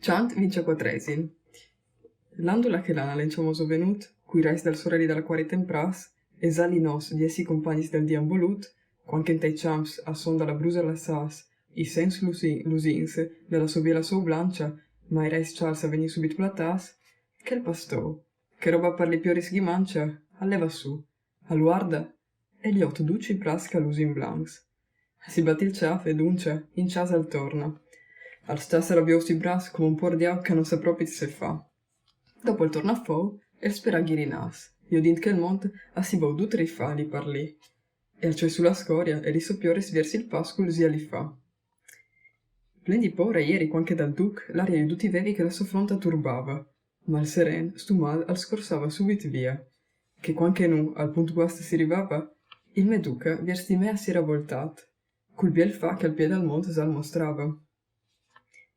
Chant vince quatresin. L'andula che l'ana lenciamoso venut, cui rais dal sorelli dalla quare tempras, e sali nos di essi compagnis del dian volut, quancentai champs a son dalla brusa lassas, i sens lusins, della sobiela so blancia, ma i rais Charles a veni subit platas, che il pastou, che roba per li pioris ghimancia, alleva su, alluarda, e gli otto duci prasca l'usin blancs. Si batti il ciaf ed uncia, in ciasa al torna. Al stasera aviosi bras come un por di che non sapropit se fa. Dopo il tornafou, el spera ghirinas, io dint che il monte a si bau du trifà li parlì, e al cioi sulla scoria e li soppioris versi il pascul sia li fa. Plendi pore ieri quanche dal duc l'aria io duti vevi che la sua fronte turbava, ma il seren, stu mal, al scorsava subit via, che quanche nu al punt guast si rivava, il meduca versi mea si era voltat, cul biel fa che al piede al monte s'al mostrava.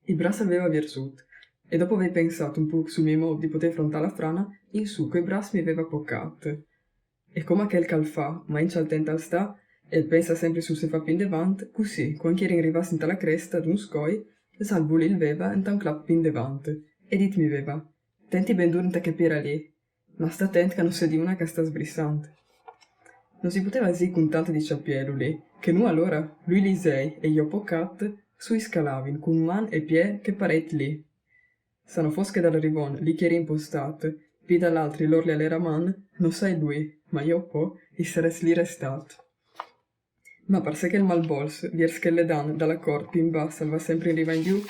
I bras aveva virsut, e dopo aver pensato un po' sul mio modo di poter affrontare la frana, in su coi bras mi aveva poccat. E come che il calfà, ma in cialtenta al sta, e pensa sempre sul se fa pin devant, così, quando era arrivato in la cresta d'un scoi, salvo il veva in un clap pin devant, e dit mi veva, tenti ben durante che pira lì, ma sta attent che non si di una che sta sbrissante. Non si poteva sì con tanto di ciappiello lì, che nu allora, lui li sei e io poccat, sui scalavin, con man e pie che paret lì. Sano fosche dal rivon, lì chieri impostate, pi dall'altri l'orli all'era man, non sai lui, ma io po', i sares lì restat. Ma parse che il malbols, viers che le dan dalla corpi in bassa, va sempre in riva in giù,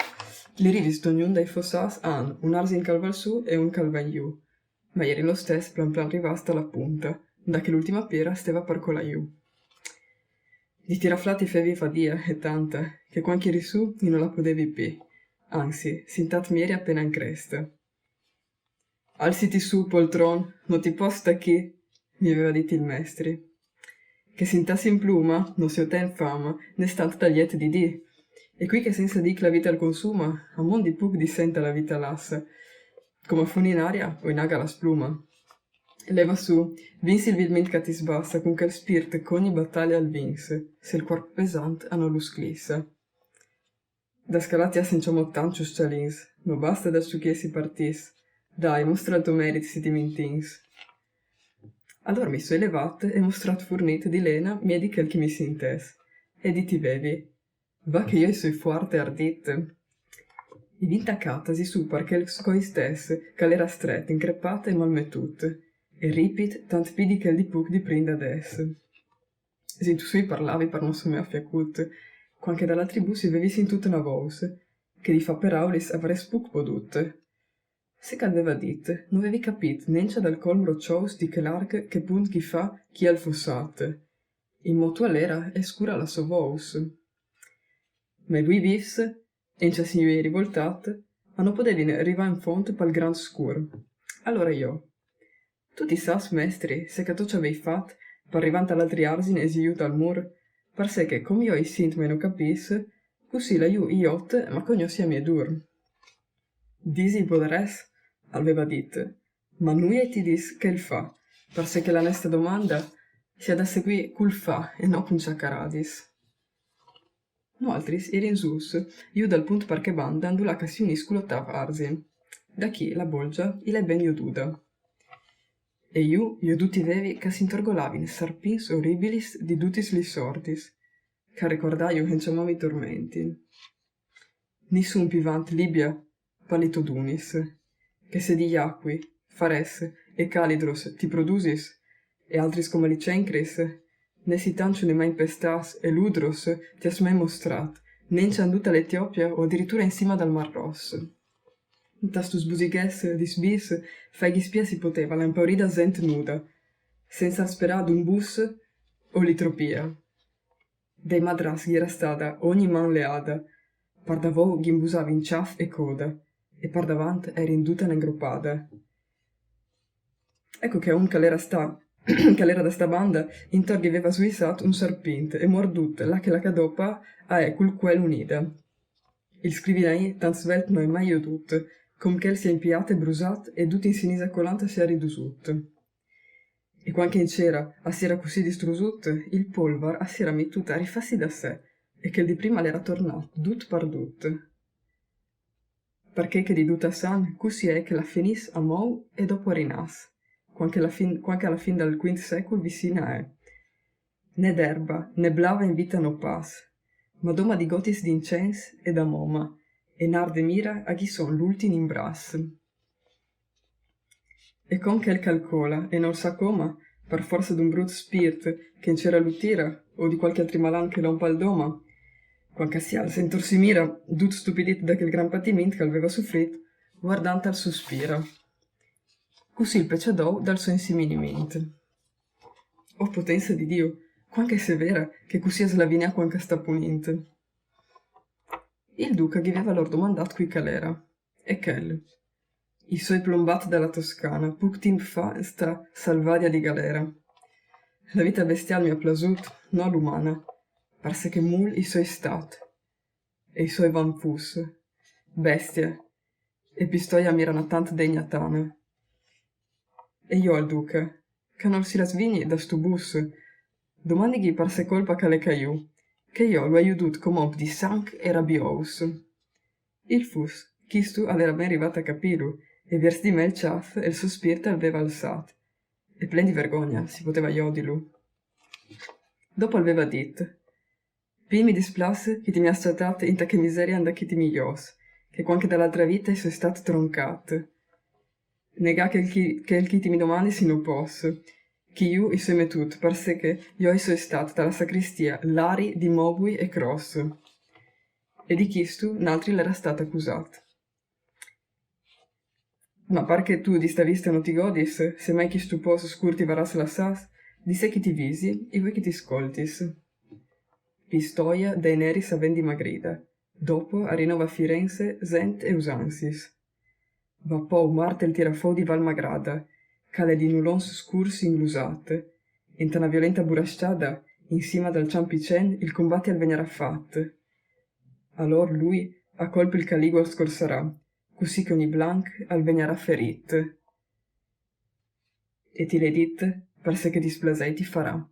li rivisto ognun dai fossas han un arsi in calva su e un calva in giù. Ma ieri lo stesso plan plan rivasta alla punta, da che l'ultima pera steva per colaiu. Di tiraflati fevi fa dia e tanta, che quanchi eri su non la potevi pi. Anzi, sintat mieri appena in cresta. Alziti su, poltron, non ti posta chi, mi aveva detto il mestri. Che sintassi in pluma, non si otten fama, né stant tagliet di di. E qui che senza dic la vita al consuma, a mon di puc dissenta la vita lassa, come fu in aria o in aga la spluma. Leva su, vinsi il vilment che ti sbassa, con quel spirit che ogni battaglia al vinse, se il corpo pesant a non lo sclissa. Da scalati a senciamo tancius cialins, no basta da su che si partis. Dai, mostra il tuo merito si ti mintins. Allora mi sono elevata e mostrat fornito di lena mie di quel che mi sintes. E di ti bevi. Va che io sui forte ardite. I vinta catasi su perché il scoi stesse, che l'era stretta, increpata e malmettute. E ripit tant pidi che il di puc di prinda adesso. Si tu sui parlavi per non sommer affiacut, quanche dalla tribù si vevissi in tutta una voce, che di fa per aulis avres puc podut. Se che aveva dit, non avevi capit nencia dal colmo cious di che l'arc che punt chi fa chi al fossat. In moto all'era è scura la so vous. Ma lui vis, encia signori rivoltat, ma non potevi arrivare in fonte pal gran scur. Allora io, tu ti sas, mestri, se che tu ci avevi fat, per arrivante all'altri arsin e si aiuta al mur, per se che, come io i sint meno capis, così la iot, ma cognossi a mie dur. Disi poderes, aveva dit, ma nui ti dis che il fa, per se che la nesta domanda sia da seguì cul fa e no cun ciaccaradis. No altris erin sus, io dal punt perché banda andula che si unisculo tav arsin. Da chi la bolgia il è ben ioduda. E io duti vevi che s'intorgolavin sarpins horribilis di dutis li sortis, che ricordaio che ciamami tormenti. Nissun pivant Libia palitodunis, che se di acqui, fares e calidros ti produsis, e altris come licencris, ne si tancio ne mai impestas e ludros ti has mai mostrat, nencia anduta l'Etiopia o addirittura in cima dal Mar Rosso. Tastus busighes disbis, fai spia si poteva, la impaurida zent nuda, senza sperare d'un bus o litropia. Dei madras gli era stata ogni man leada, par davò ghimbusava in ciaf e coda, e par davant era induta n'engroppada. Ecco che un che l'era da sta banda, intorno aveva suissat un serpint, e mordut, là che la cadopa, a ecul quel unida. Il scrivinai tant svelt noi mai udut, com che el sia impiat e brusat, e tut in sinisa colanta sia ridusut. E quanche in cera a si era così distrusut, il polvar a si era mettut a rifassi da sé, e che il di prima l'era tornat, dut par dut. perché che di duta san, così è che la finis a mou e dopo rinas, quanche alla fin del quint secol vicina è. Né d'erba, né blava in vita no pas, ma doma di gotis d'incens e da moma, e narde mira a chi son l'ultin in bras. E con che il calcola, e non sa coma, per forza d'un brut spirit che in c'era l'utira, o di qualche altri malan che l'on pal doma, quanche si alza intor si mira, dut stupidit da quel gran patiment che aveva soffrit, guardante al sospira. Così il pecciadou dal suo insiminimento. O potenza di Dio, quanche severa, che così a slavinea quanche sta punente. Il duca gli aveva lor domandat qui cal'era, e ch'el. I suoi plombat dalla Toscana, puc timp fa sta salvadia di galera. La vita bestial mi ha plasut, no l'umana, parse che mul i suoi stat, e i suoi van pus, bestie, e pistoia mirano tant degna tana. E io al duca, che non si la svigni da stu bus, domandighi parse colpa che le caiu, che io lo aiudut com'op di sanc e rabious. Il fus, chistu all'era ben arrivata a capilu, e vers di me il ciaff e il sospirto aveva alzat, e plen di vergogna si poteva iodilu. Dopo aveva dit, «Pi mi displas che ti mi ha statat in ta che miseria anda che ti miglios, che quanche dall'altra vita sei stat troncat. Nega che il chi ti mi domani si non posso, chi io i suoi metut, parse che io i suoi stat dalla sacristia lari di mobui e cross, e di chistu n'altri l'era stato accusat. Ma par che tu di sta vista non ti godis, se mai chi stu poso scur ti varas la sas, di sé chi ti visi, e voi chi ti scoltis. Pistoia dai neris a vendi magrida, dopo a rinova Firenze, Zent e Usansis. Va pou Martel tirafò di Valmagrada, cale di nulons scurs inglusate, enta una violenta burasciada, insima dal ciampicen il combatti al venirà fat. Allor lui a colpo il caliguo scorsarà, così che ogni blanc al venirà ferit. E ti le dit, parse che displasei ti farà.